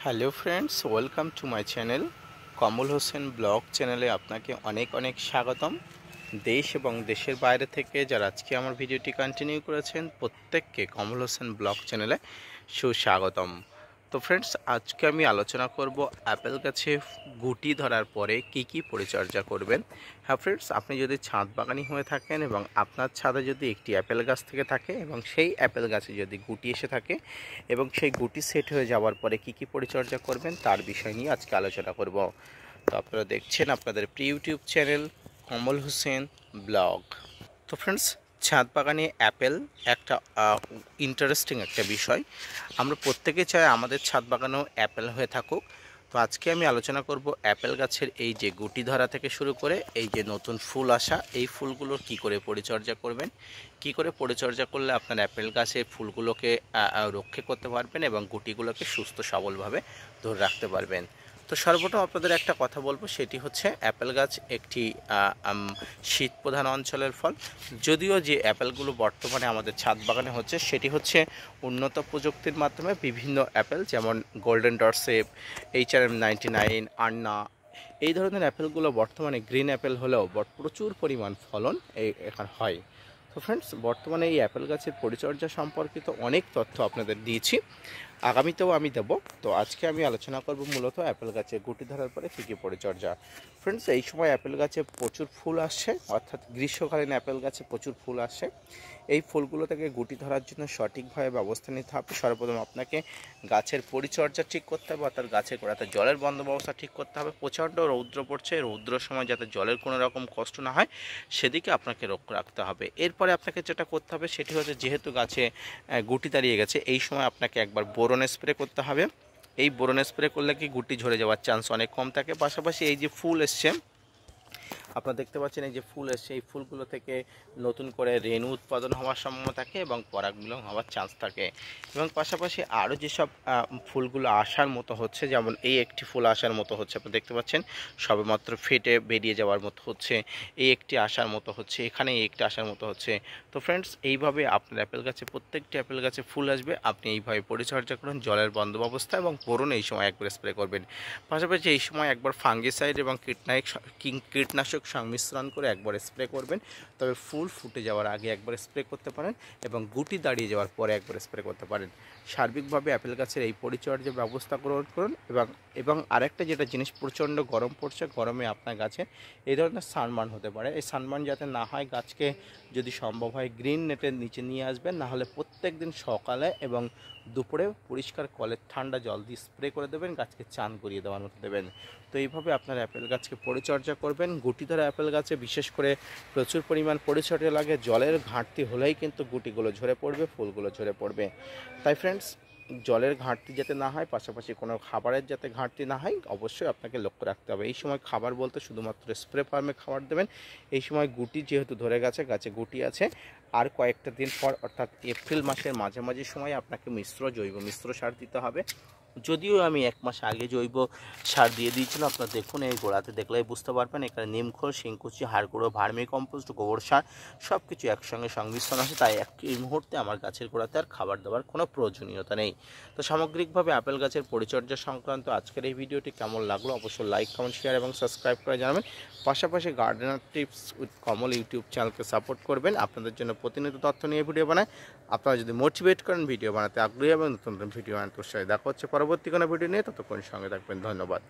Hello friends, welcome to my channel Kamal Hossain blog চ্যানেলে আপনাকে অনেক অনেক স্বাগতম। দেশ এবং দেশের বাইরে থেকে যারা আজকে আমার ভিডিওটি কন্টিনিউ করেছেন প্রত্যেককে কমল হোসেন ব্লগ চ্যানেলে সুস্বাগতম। তো ফ্রেন্ডস, আজকে আমি আলোচনা করব অ্যাপেল গাছে গুটি ধরার পরে কি পরিচর্যা করবেন। হ্যাঁ ফ্রেন্ডস, আপনি যদি ছাদ বাগানি হয়ে থাকেন এবং আপনার ছাদে যদি একটি অ্যাপেল গাছ থেকে থাকে এবং সেই অ্যাপেল গাছে যদি গুটি এসে থাকে এবং সেই গুটি সেট হয়ে যাওয়ার পরে কি পরিচর্যা করবেন তার বিষয় নিয়ে আজকে আলোচনা করব। তো আপনারা দেখছেন আপনাদের প্রিয় ইউটিউব চ্যানেল কমল হোসেন ব্লগ। তো ফ্রেন্ডস, ছাদ বাগানে অ্যাপেল একটা ইন্টারেস্টিং একটা বিষয়। আমরা প্রত্যেকে চাই আমাদের ছাদ বাগানেও অ্যাপেল হয়ে থাকুক। তো আজকে আমি আলোচনা করব অ্যাপেল গাছের এই যে গুটি ধরা থেকে শুরু করে এই যে নতুন ফুল আসা, এই ফুলগুলোর কি করে পরিচর্যা করবেন, কি করে পরিচর্যা করলে আপনার অ্যাপেল গাছের ফুলগুলোকে রক্ষা করতে পারবেন এবং গুটিগুলোকে সুস্থ সবলভাবে ধরে রাখতে পারবেন। তো সর্বপ্রথম আপনাদের একটা কথা বলবো, সেটি হচ্ছে অ্যাপেল গাছ একটি শীত প্রধান অঞ্চলের ফল। যদিও যে অ্যাপেলগুলো বর্তমানে আমাদের ছাদ বাগানে হচ্ছে সেটি হচ্ছে উন্নত প্রযুক্তির মাধ্যমে বিভিন্ন অ্যাপেল, যেমন গোল্ডেন ডরসেপ, HRM99, আন্না, এই ধরনের অ্যাপেলগুলো বর্তমানে গ্রিন অ্যাপেল হলেও প্রচুর পরিমাণ ফলন এখানে হয়। তো ফ্রেন্ডস, বর্তমানে এই অ্যাপেল গাছের পরিচর্যা সম্পর্কিত অনেক তথ্য আপনাদের দিয়েছি, আগামীতেও আমি দেব। তো আজকে আমি আলোচনা করব মূলত অ্যাপেল গাছে গুটি ধরার পরে কী পরিচর্যা। ফ্রেন্ডস, এই সময় অ্যাপেল গাছে প্রচুর ফুল আসছে, অর্থাৎ গ্রীষ্মকালীন অ্যাপেল গাছে প্রচুর ফুল আসছে। এই ফুলগুলো থেকে গুটি ধরার জন্য সঠিকভাবে ব্যবস্থা নিতে হবে। সর্বপ্রথম আপনাকে গাছের পরিচর্যা ঠিক করতে হবে, অর্থাৎ গাছের গোড়াতে জলের বন্দোবস্ত ঠিক করতে হবে। প্রচণ্ড রৌদ্র পড়ছে, রৌদ্রের সময় যাতে জলের কোনো রকম কষ্ট না হয় সেদিকে আপনাকে লক্ষ্য রাখতে হবে। এরপরে আপনাকে যেটা করতে হবে সেটি হচ্ছে, যেহেতু গাছে গুটি দাঁড়িয়ে গেছে এই সময় আপনাকে একবার বোরন স্প্রে করতে হবে। এই বোরন স্প্রে করলে কি গুটি ঝরে যাওয়ার চান্স অনেক কম থাকে। পাশাপাশি এই যে ফুল এসছে, আপনারা দেখতে পাচ্ছেন এই যে ফুল এসছে, এই ফুলগুলো থেকে নতুন করে রেণু উৎপাদন হওয়ার সম্ভাবনা থাকে এবং পরাগ মিলন হওয়ার চান্স থাকে। এবং পাশাপাশি আরও যেসব ফুলগুলো আসার মতো হচ্ছে, যেমন এই একটি ফুল আসার মতো হচ্ছে, আপনারা দেখতে পাচ্ছেন সবেমাত্র ফেটে বেরিয়ে যাওয়ার মতো হচ্ছে, এই একটি আসার মতো হচ্ছে, এখানে এই একটি আসার মতো হচ্ছে। তো ফ্রেন্ডস, এইভাবে আপনার অ্যাপেল গাছে প্রত্যেকটি অ্যাপেল গাছে ফুল আসবে, আপনি এইভাবে পরিচর্যা করুন, জলের বন্দোবস্ত এবং বোরন এই সময় একবার স্প্রে করবেন। পাশাপাশি এই সময় একবার ফাঙ্গিসাইড এবং কীটনাশক সংমিশ্রণ করে একবার স্প্রে করবেন। তবে ফুল ফুটে যাওয়ার আগে একবার স্প্রে করতে পারেন এবং গুটি দাঁড়িয়ে যাওয়ার পরে একবার স্প্রে করতে পারেন। সার্বিকভাবে অ্যাপেল গাছের এই পরিচর্যার ব্যবস্থা গ্রহণ করুন। এবং আরেকটা যেটা জিনিস, প্রচণ্ড গরম পড়ছে, গরমে আপনার গাছে এই ধরনের সানবার্ন হতে পারে। এই সানবার্ন যাতে না হয়, গাছকে যদি সম্ভব হয় গ্রিন নেটের নিচে নিয়ে আসবেন, নাহলে প্রত্যেক দিন সকালে এবং দুপুরে পরিষ্কার কলের ঠান্ডা জল দিয়ে স্প্রে করে দেবেন, গাছকে চান করিয়ে দেওয়ার মতো দেবেন। তো এইভাবে আপনার অ্যাপেল গাছকে পরিচর্যা করবেন। গুটি ধরা অ্যাপেল গাছে বিশেষ করে প্রচুর পরিমাণ পরিচর্যা লাগে, জলের ঘাটতি হলেই কিন্তু গুটিগুলো ঝরে পড়বে, ফুলগুলো ঝরে পড়বে। তাই ফ্রেন্ডস, জলের ঘাটতি যাতে না হয়, পাশাপাশি কোনো খাবারের যাতে ঘাটতি না হয়, অবশ্যই আপনাকে লক্ষ্য রাখতে হবে। এই সময় খাবার বলতে শুধুমাত্র স্প্রে ফার্মে খাবার দেবেন। এই সময় গুটি যেহেতু ধরে গেছে, গাছে গুটি আছে, আর কয়েকটা দিন পর অর্থাৎ এপ্রিল মাসের মাঝামাঝি সময় আপনাকে জৈব মিশ্র সার দিতে হবে। যদিও আমি 1 মাস আগে জৈব সার দিয়ে দিয়েছিলাম, আপনারা দেখুন এই গোড়াতে দেখলেই বুঝতে পারবেন, এখানে নিমখোল, শিংকুচি, হাড়গুঁড়ো, ভার্মি কম্পোস্ট, গোবর সার সব কিছু একসঙ্গে সংমিশ্রণ আছে। তাই এই মুহূর্তে আমার গাছের গোড়াতে আর খাবার দেওয়ার কোনো প্রয়োজনীয়তা নেই। তো সামগ্রিকভাবে আপেল গাছের পরিচর্যা সংক্রান্ত আজকের এই ভিডিওটি কেমন লাগলো অবশ্যই লাইক, কমেন্ট, শেয়ার এবং সাবস্ক্রাইব করে জানাবেন। পাশাপাশি gardener tips with Kamal YouTube চ্যানেলকে সাপোর্ট করবেন। আপনাদের জন্য প্রতিনিয়ত তথ্য নিয়ে ভিডিও বানায়। আপনারা যদি মোটিভেট করেন ভিডিও বানাতে আগ্রহী এবং নতুন নতুন ভিডিও বানাতে উৎসাহী। দেখা হচ্ছে পরবর্তী কোনো ভিডিও নিয়ে, ততক্ষণ সঙ্গে থাকবেন। ধন্যবাদ।